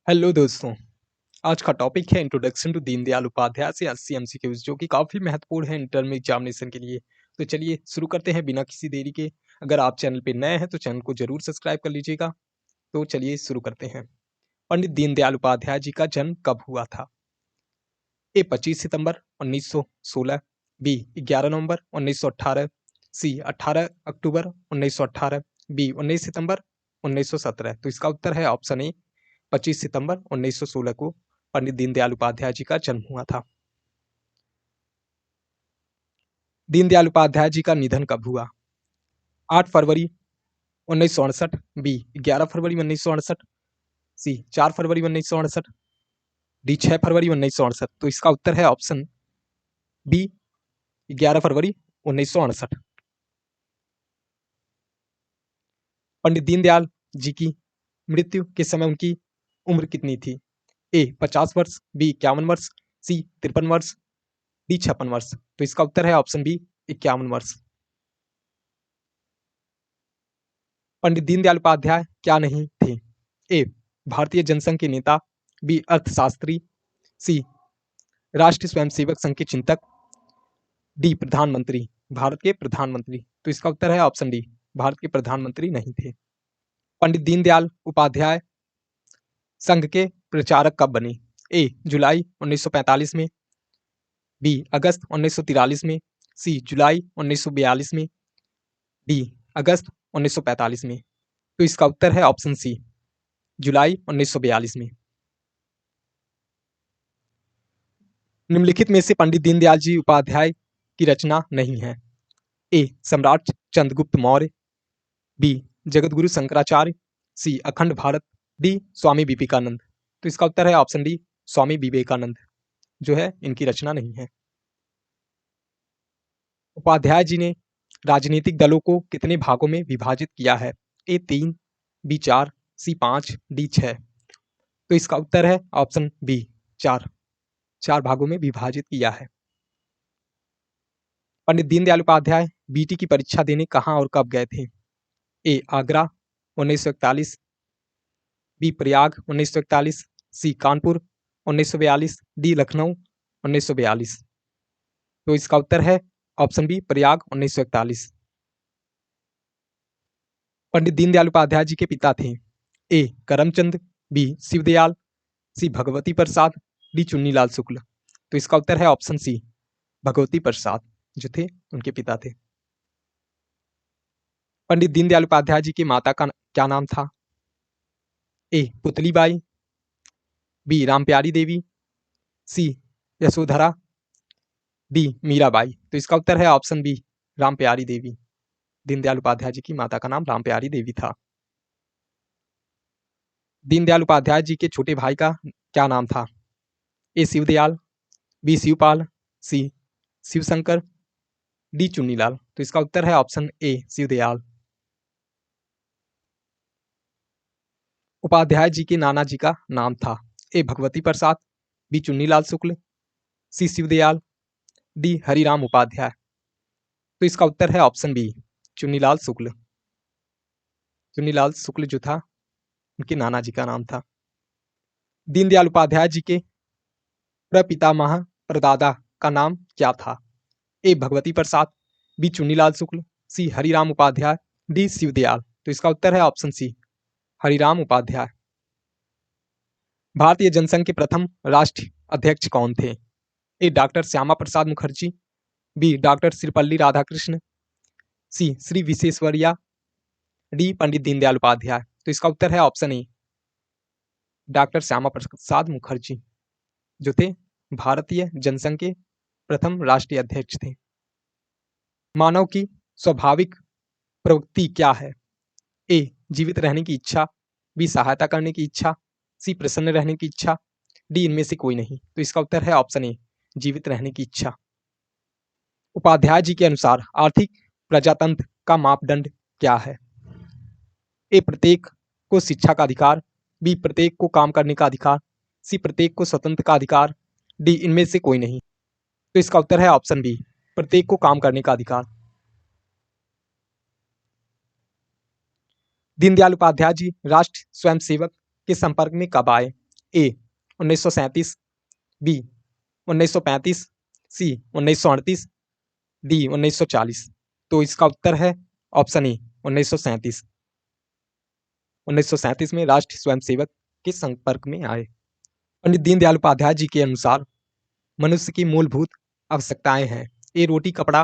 Hello दोस्तों, आज का टॉपिक है इंट्रोडक्शन टू दीनदयाल उपाध्याय से 80 एमसीक्यूज जो कि काफ़ी महत्वपूर्ण है इंटर में एग्जामिनेशन के लिए। तो चलिए शुरू करते हैं बिना किसी देरी के। अगर आप चैनल पे नए हैं तो चैनल को जरूर सब्सक्राइब कर लीजिएगा। तो चलिए शुरू करते हैं। पंडित दीनदयाल उपाध्याय जी का जन्म कब हुआ था? ए 25 सितंबर 1916, बी 11 नवंबर 1918, सी 18 अक्टूबर 1918, बी 19 सितंबर 1917। तो इसका उत्तर है ऑप्शन ए 25 सितंबर 1916 को पंडित दीनदयाल उपाध्याय जी का जन्म हुआ था। दीनदयाल उपाध्याय जी का निधन कब हुआ? 8 फरवरी 1968, बी 11 फरवरी 1968, सी 4 फरवरी 1968, डी 6 फरवरी 1968। तो इसका उत्तर है ऑप्शन बी 11 फरवरी 1968। पंडित दीनदयाल जी की मृत्यु के समय उनकी उम्र कितनी थी? ए 50 वर्ष, बी 51 वर्ष, सी 53 वर्ष, डी 56 वर्ष। तो इसका उत्तर है ऑप्शन बी 51 वर्ष। पंडित दीनदयाल उपाध्याय क्या नहीं थे? ए भारतीय जनसंघ के नेता, बी अर्थशास्त्री, सी राष्ट्रीय स्वयंसेवक संघ के चिंतक, डी प्रधानमंत्री, भारत के प्रधानमंत्री। तो इसका उत्तर है ऑप्शन डी, भारत के प्रधानमंत्री नहीं थे। पंडित दीनदयाल उपाध्याय संघ के प्रचारक कब बने? ए जुलाई 1945 में, बी अगस्त 1943 में, सी जुलाई 1942 में, डी अगस्त 1945 में। तो इसका उत्तर है ऑप्शन सी, जुलाई 1942 में। निम्नलिखित में से पंडित दीनदयाल जी उपाध्याय की रचना नहीं है? ए सम्राट चंद्रगुप्त मौर्य, बी जगतगुरु शंकराचार्य, सी अखंड भारत, डी स्वामी विवेकानंद। तो इसका उत्तर है ऑप्शन डी, स्वामी विवेकानंद जो है इनकी रचना नहीं है। उपाध्याय जी ने राजनीतिक दलों को कितने भागों में विभाजित किया है? ए 3, बी 4, सी 5, डी 6। तो इसका उत्तर है ऑप्शन बी 4, 4 भागों में विभाजित किया है। पंडित दीनदयाल उपाध्याय बीटी की परीक्षा देने कहाँ और कब गए थे? ए आगरा 1941, बी प्रयाग 1941, सी कानपुर 1942, डी लखनऊ 1942। तो इसका उत्तर है ऑप्शन बी प्रयाग 1941। पंडित दीनदयाल उपाध्याय जी के पिता थे? ए करमचंद, बी शिवदयाल, सी भगवती प्रसाद, डी चुन्नीलाल शुक्ल। तो इसका उत्तर है ऑप्शन सी, भगवती प्रसाद जो थे उनके पिता थे। पंडित दीनदयाल उपाध्याय जी की माता का क्या नाम था? ए पुतलीबाई, बी रामप्यारी देवी, सी यशोधरा, डी मीराबाई। तो इसका उत्तर है ऑप्शन बी, रामप्यारी देवी। दीनदयाल उपाध्याय जी की माता का नाम रामप्यारी देवी था। दीनदयाल उपाध्याय जी के छोटे भाई का क्या नाम था? ए शिवदयाल, बी शिवपाल, सी शिवशंकर, डी चुन्नीलाल। तो इसका उत्तर है ऑप्शन ए शिवदयाल। उपाध्याय जी के नाना जी का नाम था? ए भगवती प्रसाद, बी चुन्नीलाल शुक्ल, सी शिवदयाल, डी हरिराम उपाध्याय। तो इसका उत्तर है ऑप्शन बी, चुन्नीलाल शुक्ल। चुन्नीलाल शुक्ल जो था उनके नाना जी का नाम था। दीनदयाल उपाध्याय जी के प्रपितामह प्रदादा का नाम क्या था? ए भगवती प्रसाद, बी चुन्नीलाल शुक्ल, सी हरिराम उपाध्याय, डी शिवदयाल। तो इसका उत्तर है ऑप्शन सी, हरिराम उपाध्याय। भारतीय जनसंघ के प्रथम राष्ट्रीय अध्यक्ष कौन थे? ए doctor Shyama Prasad Mukherjee, B doctor श्रीपल्ली Radhakrishna, सी श्री विश्वेश्वरैया, डी पंडित दीनदयाल उपाध्याय। तो इसका उत्तर है ऑप्शन ए, डॉक्टर श्यामा प्रसाद मुखर्जी जो थे भारतीय जनसंघ के प्रथम राष्ट्रीय अध्यक्ष थे। मानव की स्वाभाविक प्रवृत्ति क्या है? ए जीवित रहने की इच्छा, बी सहायता करने की इच्छा, सी प्रसन्न रहने की इच्छा, डी इनमें से कोई नहीं। तो इसका उत्तर है ऑप्शन ए, जीवित रहने की इच्छा। उपाध्याय जी के अनुसार आर्थिक प्रजातंत्र का मापदंड क्या है? ए प्रत्येक को शिक्षा का अधिकार, बी प्रत्येक को काम करने का अधिकार, सी प्रत्येक को स्वतंत्र का अधिकार, डी इनमें से कोई नहीं। तो इसका उत्तर है ऑप्शन बी, प्रत्येक को काम करने का अधिकार। दीनदयाल उपाध्याय जी राष्ट्र स्वयंसेवक के संपर्क में कब आए? ए 1937, बी 1935, सी 1938, डी 1940। तो इसका उत्तर है ऑप्शन ए 1937। 1937 में राष्ट्रीय स्वयंसेवक के संपर्क में आए। पंडित दीनदयाल उपाध्याय जी के अनुसार मनुष्य की मूलभूत आवश्यकताएं हैं। ए रोटी कपड़ा,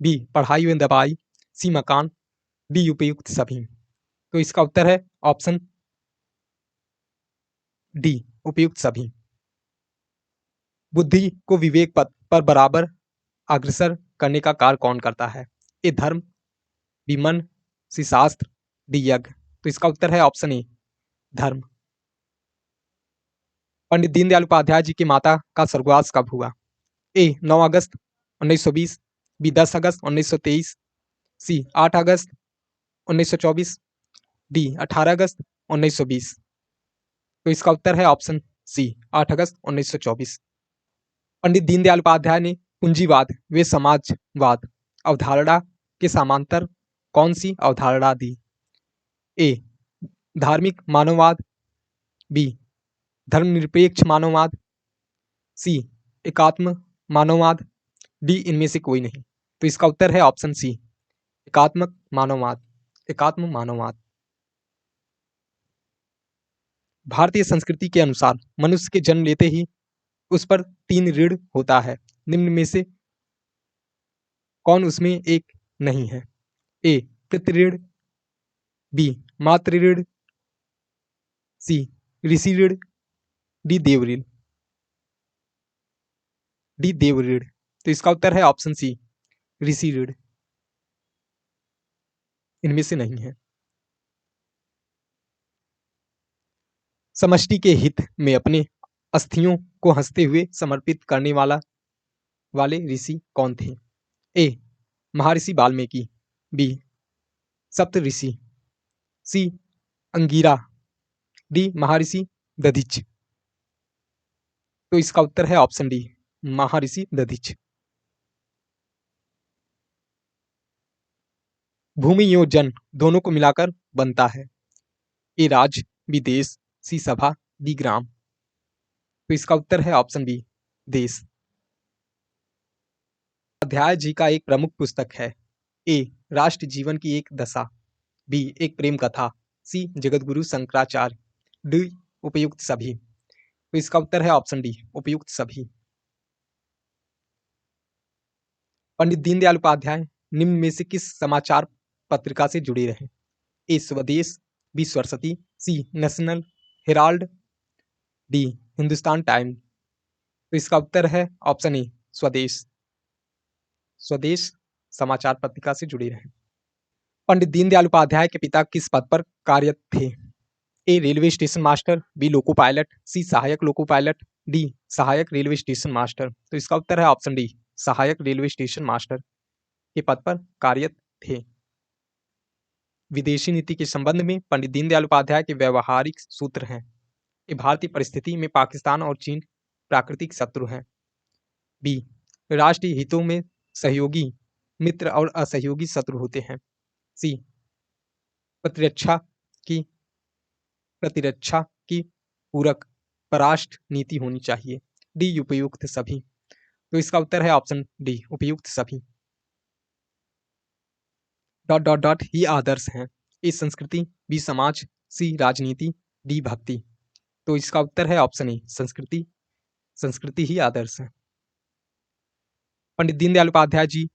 बी पढ़ाई एवं दवाई, सी मकान, डी उपयुक्त सभी। तो इसका उत्तर है ऑप्शन डी उपयुक्त सभी। बुद्धि को विवेक पथ पर बराबर अग्रसर करने का कार्य कौन करता है? ए धर्म, बी मन, सी शास्त्र, डी यज्ञ। तो इसका उत्तर है ऑप्शन ए धर्म। पंडित दीनदयाल उपाध्याय जी की माता का स्वर्गवास कब हुआ? ए 9 अगस्त 1920, बी 10 अगस्त 1923, सी 8 अगस्त 1924, डी 18 अगस्त 1920। तो इसका उत्तर है ऑप्शन सी 8 अगस्त 1924। पंडित दीनदयाल उपाध्याय ने पूंजीवाद व समाजवाद अवधारणा के समांतर कौन सी अवधारणा दी? ए धार्मिक मानववाद, बी धर्मनिरपेक्ष मानववाद, सी एकात्म मानववाद, डी इनमें से कोई नहीं। तो इसका उत्तर है ऑप्शन सी एकात्मक मानववाद, एकात्म मानववाद। भारतीय संस्कृति के अनुसार मनुष्य के जन्म लेते ही उस पर 3 ऋण होता है। निम्न में से कौन उसमें एक नहीं है? ए पितृ ऋण, बी मातृ ऋण, सी ऋषि ऋण, डी देव ऋण। डी देव ऋण। तो इसका उत्तर है ऑप्शन सी ऋषि ऋण, इनमें से नहीं है। समष्टि के हित में अपने अस्थियों को हंसते हुए समर्पित करने वाले ऋषि कौन थे? ए महर्षि वाल्मीकि, बी सप्त ऋषि, सी अंगिरा, डी महर्षि दधीच। तो इसका उत्तर है ऑप्शन डी महर्षि दधीच। भूमि और जन दोनों को मिलाकर बनता है। ए राज, बी देश, सी सभा, डी ग्राम। तो इसका उत्तर है ऑप्शन बी देश। अध्याय जी का एक प्रमुख पुस्तक है। ए राष्ट्र जीवन की एक दशा, बी एक प्रेम कथा, सी जगतगुरु शंकराचार्य, डी उपयुक्त सभी। तो इसका उत्तर है ऑप्शन डी उपयुक्त सभी। पंडित दीनदयाल उपाध्याय निम्न में से किस समाचार पत्रिका से जुड़े रहे? A Swadesh, B Saraswati, C National Herald, D Hindustan Time. तो इसका उत्तर है ऑप्शन ए स्वदेश। स्वदेश समाचार पत्रिका से जुड़े रहे। पंडित दीनदयाल उपाध्याय के पिता किस पद पर कार्यरत थे? A railway station master, B loco pilot, C सहायक लोको पायलट, डी सहायक रेलवे स्टेशन मास्टर। तो इसका उत्तर है ऑप्शन डी सहायक रेलवे स्टेशन मास्टर के पद पर कार्यरत थे। विदेशी नीति के संबंध में पंडित दीनदयाल उपाध्याय के व्यवहारिक सूत्र हैं। ए भारतीय परिस्थिति में पाकिस्तान और चीन प्राकृतिक शत्रु हैं, बी राष्ट्रीय हितों में सहयोगी मित्र और असहयोगी शत्रु होते हैं, सी प्रतिरक्षा की पूरक पराष्ट्र नीति होनी चाहिए, डी उपयुक्त सभी। तो इसका उत्तर है ऑप्शन डी उपयुक्त सभी। डॉट डॉट डॉट ही आदर्श हैं। ए संस्कृति, बी समाज, सी राजनीति, डी भक्ति। तो इसका उत्तर है ऑप्शन ए संस्कृति। संस्कृति ही आदर्श है। पंडित दीनदयाल उपाध्याय जी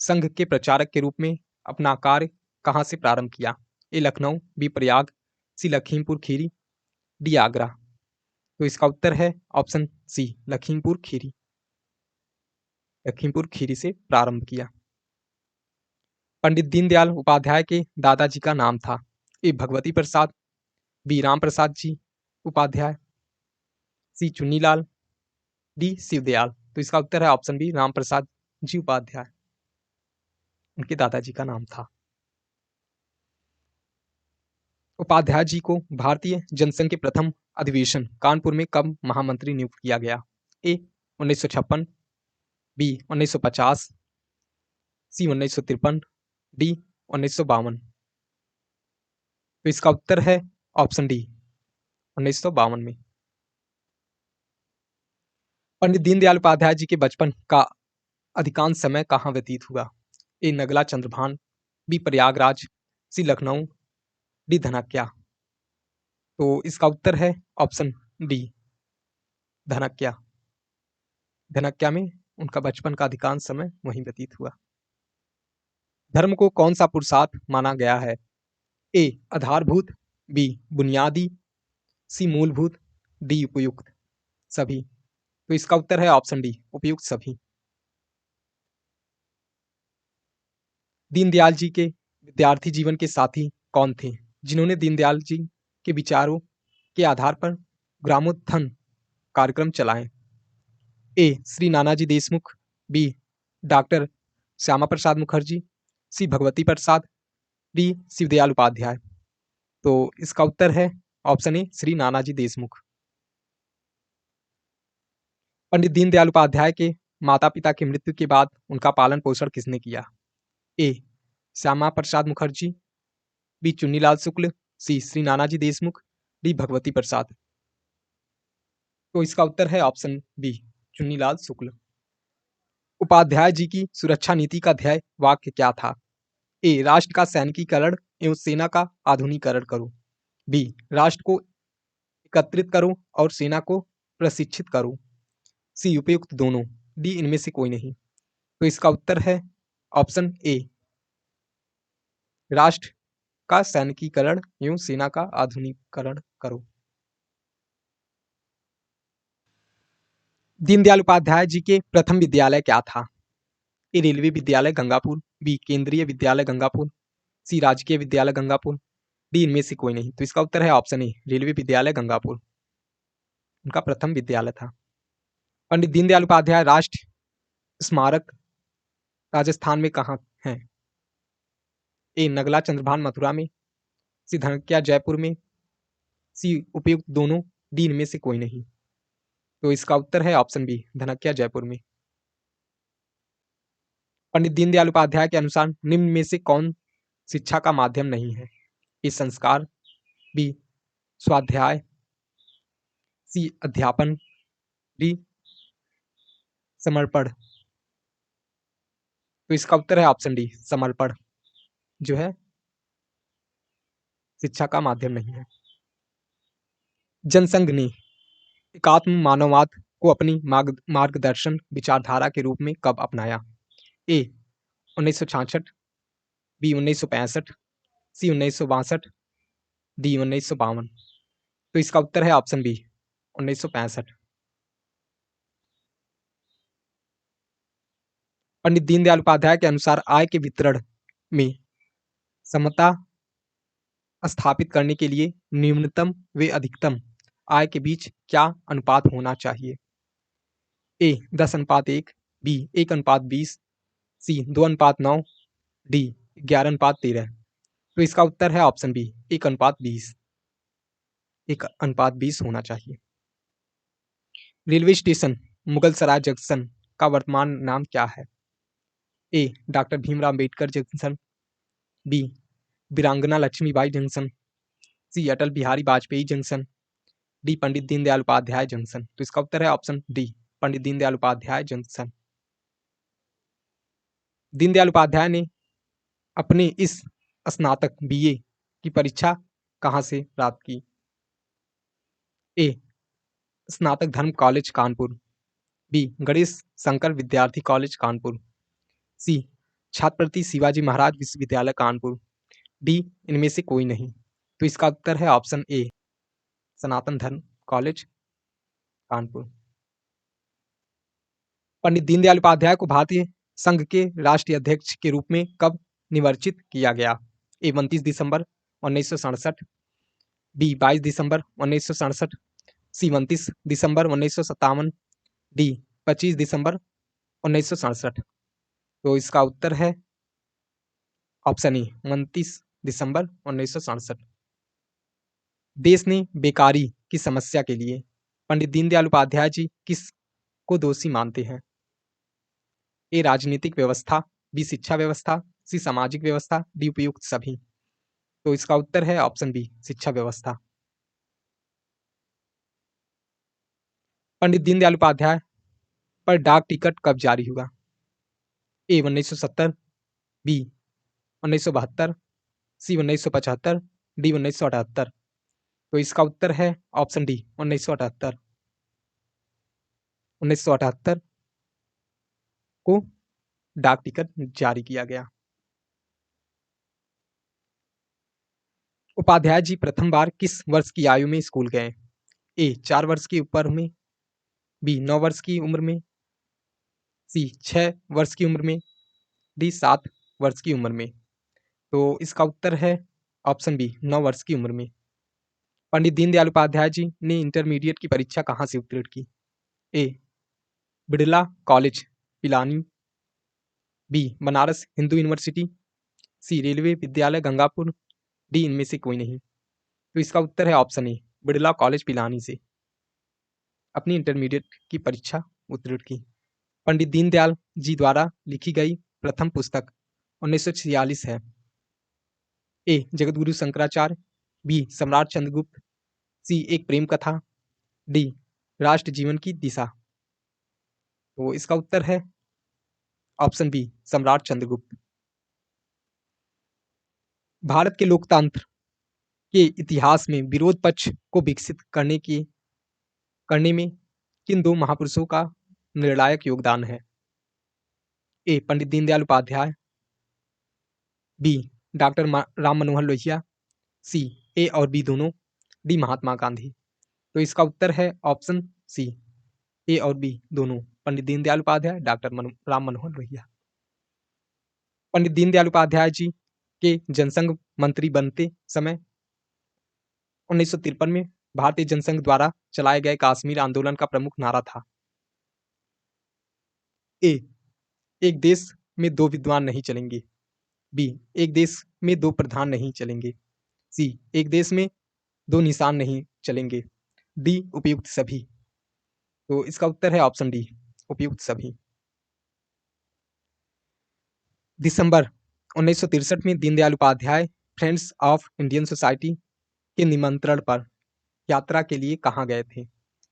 संघ के प्रचारक के रूप में अपना कार्य कहां से प्रारंभ किया? ए लखनऊ, बी प्रयाग, सी लखीमपुर खीरी, डी आगरा। तो इसका उत्तर है ऑप्शन सी लखीमपुर खीरी। लखीमपुर खीरी से प्रारंभ किया। पंडित दीनदयाल उपाध्याय के दादाजी का नाम था? ए भगवती प्रसाद, बी राम प्रसाद जी उपाध्याय, सी चुन्नीलाल, डी शिवदयाल। तो इसका उत्तर है ऑप्शन बी राम प्रसाद जी उपाध्याय, उनके दादाजी का नाम था। उपाध्याय जी को भारतीय जनसंघ के प्रथम अधिवेशन कानपुर में कब महामंत्री नियुक्त किया गया? ए 1956, बी 1950, सी 1953, डी 1952। तो इसका उत्तर है ऑप्शन डी 1952 में। पंडित दीनदयाल उपाध्याय जी के बचपन का अधिकांश समय कहाँ व्यतीत हुआ? ए नगला चंद्रभान, बी प्रयागराज, सी लखनऊ, डी धनक्या। तो इसका उत्तर है ऑप्शन डी, धनक्या। धनक्या में उनका बचपन का अधिकांश समय वहीं व्यतीत हुआ। धर्म को कौन सा पुरुषार्थ माना गया है? ए आधारभूत, बी बुनियादी, सी मूलभूत, डी उपयुक्त सभी। तो इसका उत्तर है ऑप्शन डी, उपयुक्त सभी। दीनदयाल जी के विद्यार्थी जीवन के साथी कौन थे, जिन्होंने दीनदयाल जी के विचारों के आधार पर ग्रामोत्थान कार्यक्रम चलाए? ए श्री नानाजी देशमुख, बी डॉक्टर श्यामा प्रसाद मुखर्जी, सी भगवती प्रसाद, डी शिवदयाल उपाध्याय। तो इसका उत्तर है ऑप्शन ए, श्री नानाजी देशमुख। पंडित दीनदयाल उपाध्याय के माता पिता की मृत्यु के बाद उनका पालन पोषण किसने किया? ए श्यामा प्रसाद मुखर्जी, बी चुन्नीलाल शुक्ल, सी श्री नानाजी देशमुख, डी भगवती प्रसाद। तो इसका उत्तर है ऑप्शन बी, चुन्नीलाल शुक्ल। उपाध्याय जी की सुरक्षा नीति का ध्येय वाक्य क्या था? ए राष्ट्र का सैनिकीकरण एवं सेना का आधुनिकीकरण करो, बी राष्ट्र को एकत्रित करो और सेना को प्रशिक्षित करो, सी उपयुक्त दोनों, डी इनमें से कोई नहीं। तो इसका उत्तर है ऑप्शन ए, राष्ट्र का सैनिकीकरण एवं सेना का आधुनिकीकरण करो। दीनदयाल उपाध्याय जी के प्रथम विद्यालय क्या था? ए रेलवे विद्यालय गंगापुर, बी केंद्रीय विद्यालय गंगापुर, सी राजकीय विद्यालय गंगापुर, डी इनमें से कोई नहीं। तो इसका उत्तर है ऑप्शन ए, रेलवे विद्यालय गंगापुर उनका प्रथम विद्यालय था। पंडित दीनदयाल उपाध्याय राष्ट्रीय स्मारक राजस्थान में कहाँ है? ए नगला चंद्रभान मथुरा में, सी धनक्या जयपुर में, सी उपयुक्त दोनों, डी इनमें से कोई नहीं। तो इसका उत्तर है ऑप्शन बी, धनक्या जयपुर में। पंडित दीनदयाल उपाध्याय के अनुसार निम्न में से कौन शिक्षा का माध्यम नहीं है? ए संस्कार, बी स्वाध्याय, सी अध्यापन, डी समर्पण। तो इसका उत्तर है ऑप्शन डी, समर्पण जो है शिक्षा का माध्यम नहीं है। जनसंघ ने एकात्म मानववाद को अपनी मार्गदर्शन विचारधारा के रूप में कब अपनाया? ए 1966, बी 1965, सी 1962, डी 1952। तो इसका उत्तर है ऑप्शन बी, 1965। पंडित दीनदयाल उपाध्याय के अनुसार आय के वितरण में समता स्थापित करने के लिए न्यूनतम व अधिकतम आय के बीच क्या अनुपात होना चाहिए? ए 10:1, बी 1:20, सी 2:9, डी 11:13। तो इसका उत्तर है ऑप्शन बी, 1:20, 1:20 होना चाहिए। रेलवे स्टेशन मुगलसराय जंक्शन का वर्तमान नाम क्या है? A Doctor Bhimrao Ambedkar Junction, B Virangana Lakshmibai Junction, C Atal Bihari Vajpayee Junction, D Pandit Deendayal Upadhyay Junction. तो इसका उत्तर है option D, Pandit Deendayal Upadhyay Junction. Deendayal Upadhyay ने अपने इस स्नातक बीए की परीक्षा कहाँ से प्राप्त की? ए स्नातक धर्म कॉलेज कानपुर, बी गणेश शंकर विद्यार्थी कॉलेज कानपुर, सी छत्रपति शिवाजी महाराज विश्वविद्यालय कानपुर, डी इनमें से कोई नहीं। तो इसका उत्तर है ऑप्शन ए, सनातन धर्म कॉलेज कानपुर। पंडित दीनदयाल उपाध्याय को भारतीय संघ के राष्ट्रीय अध्यक्ष के रूप में कब निर्वाचित किया गया? ए 29 दिसंबर 1967, बी 22 दिसंबर 1967, सी 29 दिसंबर 1957, डी 25 दिसंबर 1967। तो इसका उत्तर है ऑप्शन ए, 29 दिसंबर 1967। देश ने बेकारी की समस्या के लिए पंडित दीनदयाल उपाध्याय जी किस को दोषी मानते हैं? ए राजनीतिक व्यवस्था, बी शिक्षा व्यवस्था, सी सामाजिक व्यवस्था, डी उपयुक्त सभी। तो इसका उत्तर है ऑप्शन बी, शिक्षा व्यवस्था। पंडित दीनदयाल उपाध्याय पर डाक टिकट कब जारी हुआ? ए 1970, बी 1972, सी 1975, डी 1978। तो इसका उत्तर है ऑप्शन डी 1978। 1978 को डाक टिकट जारी किया गया। उपाध्याय जी प्रथम बार किस वर्ष की आयु में स्कूल गए? ए 4 वर्ष की उम्र में, बी 9 वर्ष की उम्र में, सी 6 वर्ष की उम्र में, डी 7 वर्ष की उम्र में। तो इसका उत्तर है ऑप्शन बी 9 वर्ष की उम्र में। पंडित दीनदयाल उपाध्याय जी ने इंटरमीडिएट की परीक्षा कहाँ से उत्तीर्ण की? A Birla College Pilani, B Banaras Hindu University, C railway विद्यालय गंगापुर, डी इनमें से कोई नहीं। तो इसका उत्तर है ऑप्शन ए बिड़ला कॉलेज पिलानी से अपनी इंटरमीडिएट की परीक्षा उत्तीर्ण की। पंडित दीनदयाल जी द्वारा लिखी गई प्रथम पुस्तक 1946 है। ए जगतगुरु शंकराचार्य, बी सम्राट चंद्रगुप्त, सी एक प्रेम कथा, डी राष्ट्र जीवन की दिशा। तो इसका उत्तर है ऑप्शन बी सम्राट चंद्रगुप्त। भारत के लोकतंत्र के इतिहास में विरोध पक्ष को विकसित करने में किन दो महापुरुषों का निर्णायक योगदान है? ए पंडित दीनदयाल उपाध्याय, बी डॉक्टर राम मनोहर लोहिया, सी ए और बी दोनों, डी महात्मा गांधी। तो इसका उत्तर है ऑप्शन सी ए और बी दोनों, पंडित दीनदयाल उपाध्याय, डॉक्टर राम मनोहर लोहिया। पंडित दीनदयाल उपाध्याय जी के जनसंघ मंत्री बनते समय 1953 में भारतीय जनसंघ द्वारा चलाए गए कश्मीर आंदोलन का प्रमुख नारा था? ए एक देश में दो विद्वान नहीं चलेंगे, बी एक देश में दो प्रधान नहीं चलेंगे, सी एक देश में दो निशान नहीं चलेंगे, डी उपयुक्त सभी। तो इसका उत्तर है ऑप्शन डी उपयुक्त सभी। दिसंबर 1963 में Deendayal Upadhyay friends of Indian society के निमंत्रण पर यात्रा के लिए कहाँ गए थे?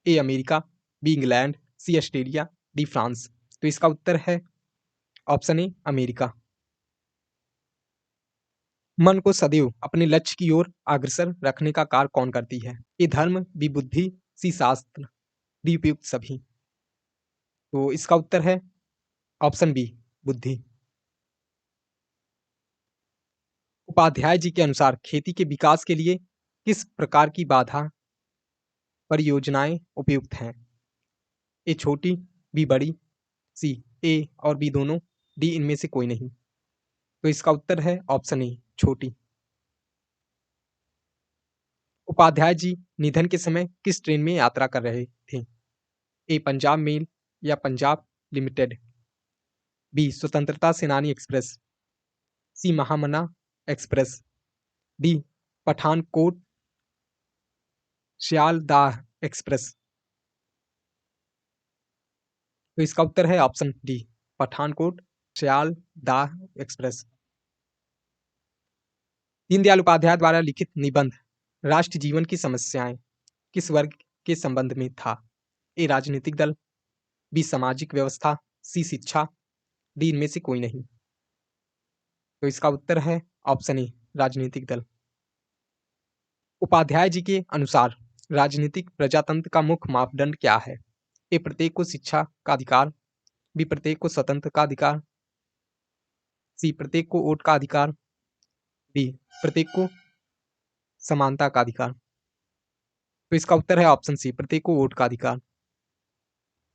A America, B England, C Australia, D France. तो इसका उत्तर है ऑप्शन ए अमेरिका। मन को सदैव अपने लक्ष्य की ओर अग्रसर रखने का कार्य कौन करती है? ए धर्म, बी बुद्धि, सी शास्त्र, डी उपयुक्त सभी। तो इसका उत्तर है ऑप्शन बी बुद्धि। उपाध्याय जी के अनुसार खेती के विकास के लिए किस प्रकार की बाधा परियोजनाएं उपयुक्त हैं? ए छोटी, बी बड़ी, सी ए और बी दोनों, डी इनमें से कोई नहीं। तो इसका उत्तर है ऑप्शन ए छोटी। उपाध्याय जी निधन के समय किस ट्रेन में यात्रा कर रहे थे? ए पंजाब मेल या Punjab limited, B Swatantrata Senani Express, C Mahamana Express, D Pathankot Sealdah Express. तो इसका उत्तर है option D Pathankot Sealdah Express. Deendayal Upadhyay द्वारा लिखित निबंध राष्ट्र जीवन की समस्याएं किस वर्ग के संबंध में था? ए राजनीतिक दल, बी सामाजिक व्यवस्था, सी शिक्षा, डी इनमें से कोई नहीं। तो इसका उत्तर है ऑप्शन ए राजनीतिक दल। उपाध्याय जी के अनुसार राजनीतिक प्रजातंत्र का मुख्य मापदंड क्या है? ए प्रत्येक को शिक्षा का अधिकार, बी प्रत्येक को स्वतंत्र का अधिकार, सी प्रत्येक को वोट का अधिकार, डी प्रत्येक को समानता का अधिकार। तो इसका उत्तर है ऑप्शन सी प्रत्येक को वोट का अधिकार।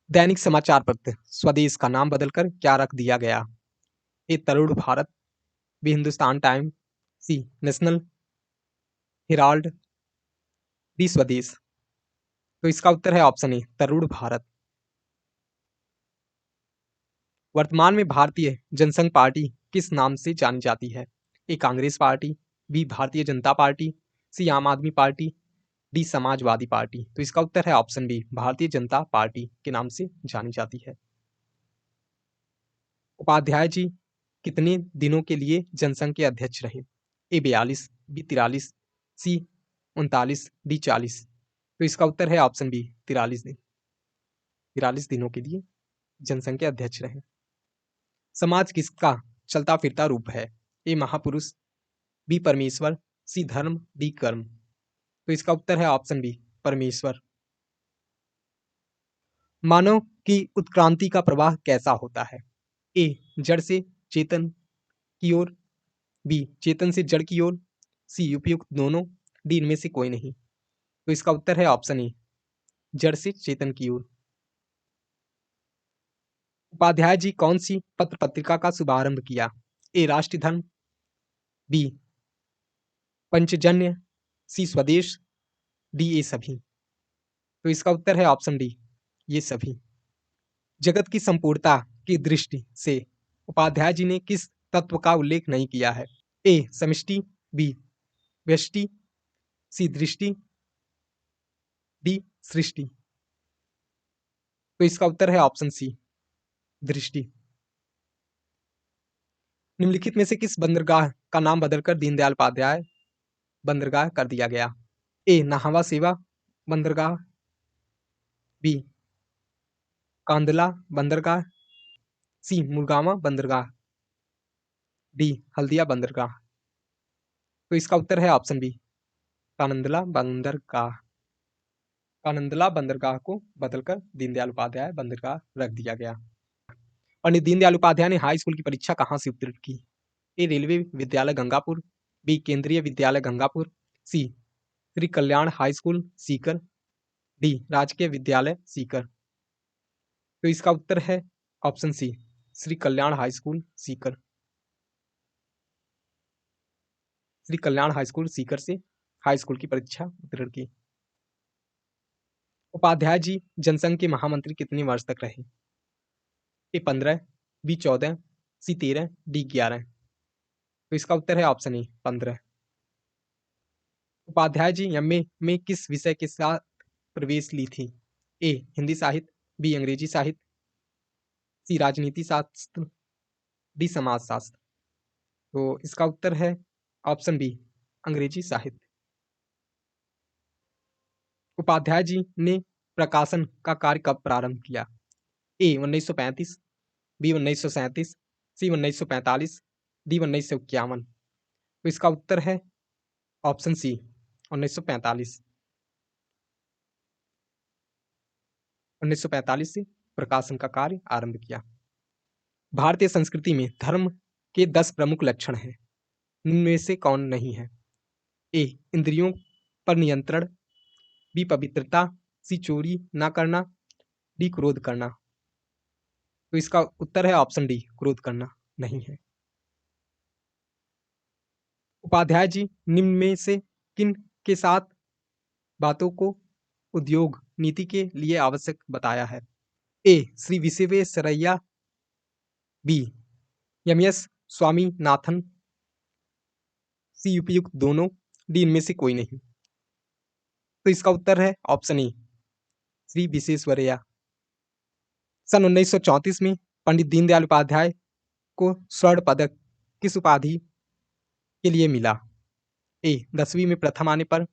दैनिक समाचार पत्र स्वदेश का नाम बदलकर क्या रख दिया गया? ए तरुण भारत, बी हिंदुस्तान टाइम, सी नेशनल हेराल्ड, डी स्वदेश। तो इसका उत्तर है ऑप्शन ए तरुण भारत। वर्तमान में भारतीय जनसंघ पार्टी किस नाम से जानी जाती है? ए Congress party, B Bharatiya Janata party, सी आम आदमी पार्टी, डी समाजवादी पार्टी। तो इसका उत्तर है option B Bharatiya Janata party के नाम से जानी जाती है। उपाध्याय जी कितने दिनों के लिए जनसंघ के अध्यक्ष रहे? ए 42, बी 43, सी 39, डी 40। तो इसका उत्तर है ऑप्शन बी 43 दिन, 43 दिनों के लिए जनसंघ के अध्यक्ष रहे। समाज किसका चलता फिरता रूप है? ए महापुरुष, बी परमेश्वर, सी धर्म, डी कर्म। तो इसका उत्तर है ऑप्शन बी परमेश्वर। मानव की उत्क्रांति का प्रवाह कैसा होता है? ए जड़ से चेतन की ओर, बी चेतन से जड़ की ओर, सी उपयुक्त दोनों, डी इनमें से कोई नहीं। तो इसका उत्तर है ऑप्शन ए जड़ से चेतन की ओर। उपाध्याय जी कौन सी पत्र पत्रिका का शुभारंभ किया? ए राष्ट्रीय धर्म, बी पंचजन्य, सी स्वदेश, डी ये सभी। तो इसका उत्तर है ऑप्शन डी ये सभी। जगत की संपूर्णता की दृष्टि से उपाध्याय जी ने किस तत्व का उल्लेख नहीं किया है? ए समष्टि, बी व्यष्टि, सी दृष्टि, डी सृष्टि। तो इसका उत्तर है ऑप्शन सी दृष्टि। निम्नलिखित में से किस बंदरगाह का नाम बदलकर दीनदयाल उपाध्याय बंदरगाह कर दिया गया? ए नाहवा सेवा बंदरगाह, बी कांदला बंदरगाह, सी मुरगावा बंदरगाह, डी हल्दिया बंदरगाह। तो इसका उत्तर है ऑप्शन बी कानंदला बंदरगाह। कानंदला बंदरगाह को बदलकर दीनदयाल उपाध्याय बंदरगाह रख दिया गया। पंडित दीनदयाल उपाध्याय ने हाई स्कूल की परीक्षा कहाँ से उत्तीर्ण की? ए रेलवे विद्यालय गंगापुर, बी केंद्रीय विद्यालय गंगापुर, सी Shri Kalyan high school Sikar, D राजकीय विद्यालय सीकर। तो इसका उत्तर है option C Shri Kalyan high school Sikar. Shri Kalyan high school Sikar से हाई स्कूल की परीक्षा उत्तीर्ण की। उपाध्याय जी जनसंघ के महामंत्री कितने वर्ष तक रहे? A 15, B 14, C 13, D 11। तो इसका उत्तर है option A 15। Upadhyay ji MA में किस विषय के साथ प्रवेश ली थी? ए हिंदी साहित्य, बी अंग्रेजी साहित्य, सी राजनीति शास्त्र, डी समाज शास्त्र। तो इसका उत्तर है ऑप्शन बी अंग्रेजी साहित्य। उपाध्याय जी ने प्रकाशन का कार्य कब प्रारंभ किया? ए 1935, बी 1937, सी 1945, डी 1951। तो इसका उत्तर है ऑप्शन सी 1945। 1945 से प्रकाशन का कार्य आरंभ किया। भारतीय संस्कृति में धर्म के 10 प्रमुख लक्षण हैं, इनमें से कौन नहीं है? ए इंद्रियों पर नियंत्रण, बी पवित्रता, सी चोरी ना करना, डी क्रोध करना। तो इसका उत्तर है ऑप्शन डी क्रोध करना नहीं है। उपाध्याय जी निम्न में से किन के साथ बातों को उद्योग नीति के लिए आवश्यक बताया है? A Shri Visvesvaraya, B M S Swaminathan, C उपयुक्त दोनों, डी इनमें से कोई नहीं। तो इसका उत्तर है ऑप्शन ए श्री विश्वेश्वरैया। सन 1934 में पंडित दीनदयाल उपाध्याय को स्वर्ण पदक किस उपाधि के लिए मिला? ए 10वीं में प्रथम आने पर,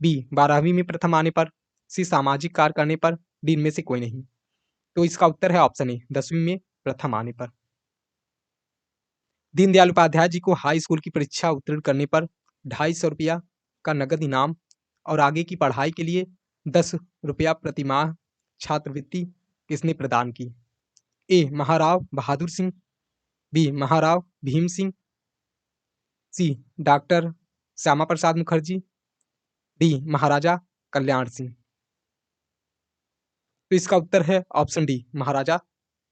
बी 12वीं में प्रथम आने पर, सी सामाजिक कार्य करने पर, डी इनमें से कोई नहीं। तो इसका उत्तर है ऑप्शन ए 10वीं में प्रथम आने पर। दीनदयाल उपाध्याय जी को हाई स्कूल की परीक्षा उत्तीर्ण करने पर 250 रुपया का नगद इनाम और आगे की पढ़ाई के लिए 10 रुपया प्रतिमाह छात्रवृत्ति किसने प्रदान की? ए महाराव बहादुर सिंह, बी महाराव भीम सिंह, सी डॉक्टर श्यामा प्रसाद मुखर्जी, डी महाराजा कल्याण सिंह। तो इसका उत्तर है ऑप्शन डी महाराजा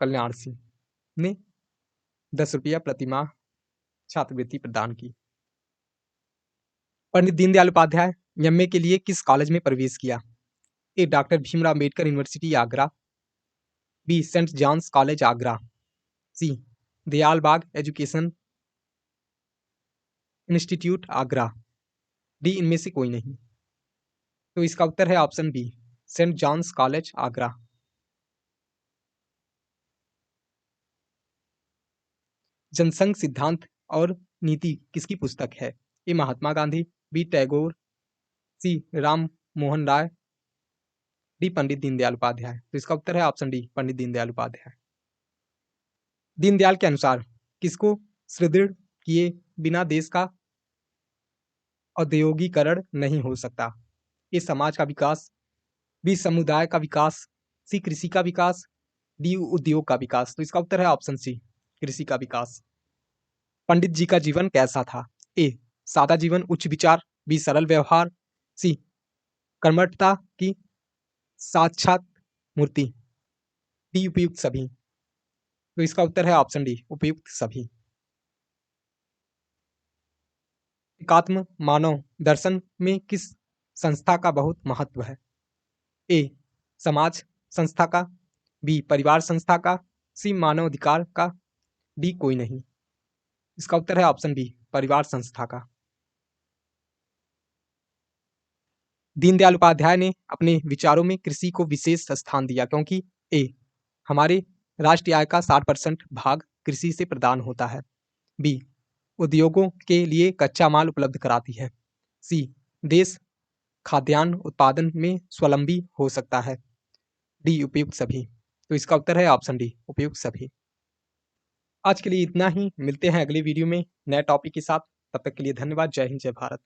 कल्याण सिंह ने 10 रुपया प्रतिमाह छात्रवृत्ति प्रदान की। पंडित दीनदयाल उपाध्याय एमए के लिए किस कॉलेज में प्रवेश किया? A Doctor Bhimrao Ambedkar University Agra, B Saint John's College Agra, C Dayal Bagh Education Institute Agra, D इनमें से कोई नहीं। तो इसका उत्तर है option B Saint John's College Agra. Jansangh सिद्धांत और नीति किसकी पुस्तक है? A Mahatma Gandhi, B Tagore, C Ram Mohan Roy, D Pandit Deendayal Upadhyay. तो इसका उत्तर है ऑप्शन डी पंडित दीनदयाल उपाध्याय। दीनदयाल के अनुसार किसको सुदृढ़ किए बिना देश का औद्योगीकरण नहीं हो सकता? ए समाज का विकास, बी समुदाय का विकास, सी कृषि का विकास, डी उद्योग का विकास। तो इसका उत्तर है ऑप्शन सी कृषि का विकास। पंडित जी का जीवन कैसा था? ए सादा जीवन उच्च विचार, बी सरल व्यवहार, सी कर्मठता की साक्षात मूर्ति, डी उपयुक्त सभी। तो इसका उत्तर है ऑप्शन डी उपयुक्त सभी। एकात्म मानव दर्शन में किस संस्था का बहुत महत्व है? ए समाज संस्था का, बी परिवार संस्था का, सी मानव अधिकार का, डी कोई नहीं। इसका उत्तर है ऑप्शन बी परिवार संस्था का। दीनदयाल उपाध्याय ने अपने विचारों में कृषि को विशेष स्थान दिया क्योंकि ए हमारे राष्ट्रीय आय का 60% भाग कृषि से प्रदान होता है, बी उद्योगों के लिए कच्चा माल उपलब्ध कराती है, सी देश खाद्यान्न उत्पादन में स्वावलंबी हो सकता है, डी उपयुक्त सभी। तो इसका उत्तर है ऑप्शन डी उपयुक्त सभी। आज के लिए इतना ही, मिलते हैं अगले वीडियो में नए टॉपिक के साथ। तब तक के लिए धन्यवाद। जय हिंद जय भारत।